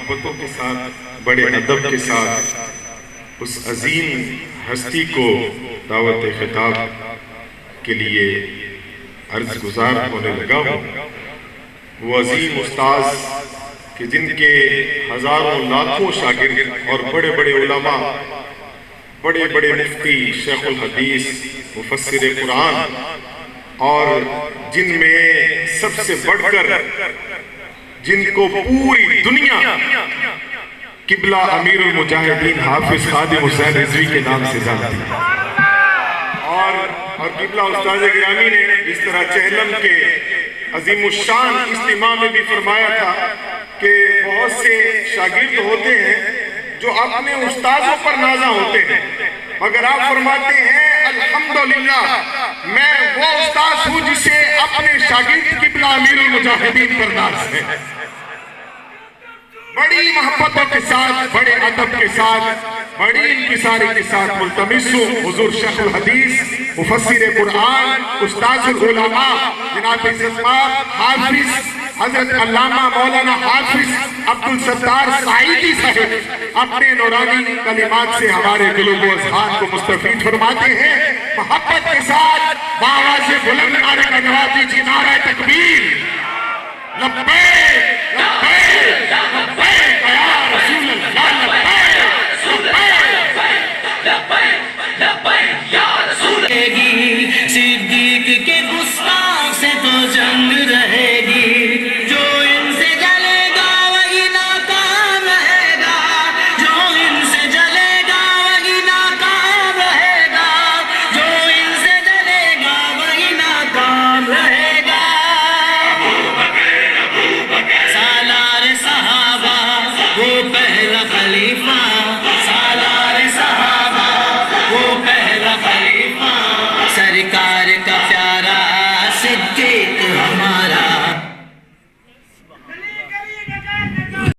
محبتوں کے ساتھ، بڑے ادب کے ساتھ اس عظیم ہستی کو دعوت خطاب کے لیے عرض گزار ہونے لگا ہوں۔ وہ عظیم استاذ کہ جن کے ہزاروں لاکھوں شاگرد اور بڑے بڑے علماء، بڑے بڑے مفتی، شیخ الحدیث، مفسر قرآن، اور جن میں سب سے بڑھ کر جن کو پوری دنیا قبلہ امیر المجاہدین حافظ خادم حسین رضوی کے نام سے جانتی ہے، اور قبلہ استاذ گرامی نے جس طرح چہلم کے عظیم الشان اجتماع میں بھی فرمایا تھا کہ بہت سے شاگرد ہوتے ہیں جو اپنے استاذوں پر نازا ہوتے ہیں، مگر آپ فرماتے ہیں الحمدللہ میں وہ استاذ ہوں جسے اپنے شاگرد قبلہ امیر المجاہدین پر ناز ہے۔ بڑی محبتوں کے ساتھ، بڑے ادب کے ساتھ، بڑی انکساری کے ساتھ ملتمس ہوں حضور شیخ الحدیث، مفسر قرآن، استاذ العلماء جناب عزت حافظ حضرت علامہ مولانا حافظ عبدالستار سعیدی صاحب اپنے نورانی کلمات سے ہمارے قلوب و اذہان کو مستفید فرماتے ہیں۔ محبت کے ساتھ بآواز بلند نعرے کا جواب دیجیے، نعرہ تکبیر، لبیک لبیک لبیک یا رسول اللہ، لبیک لبیک لبیک لبیک یا رسول اللہ۔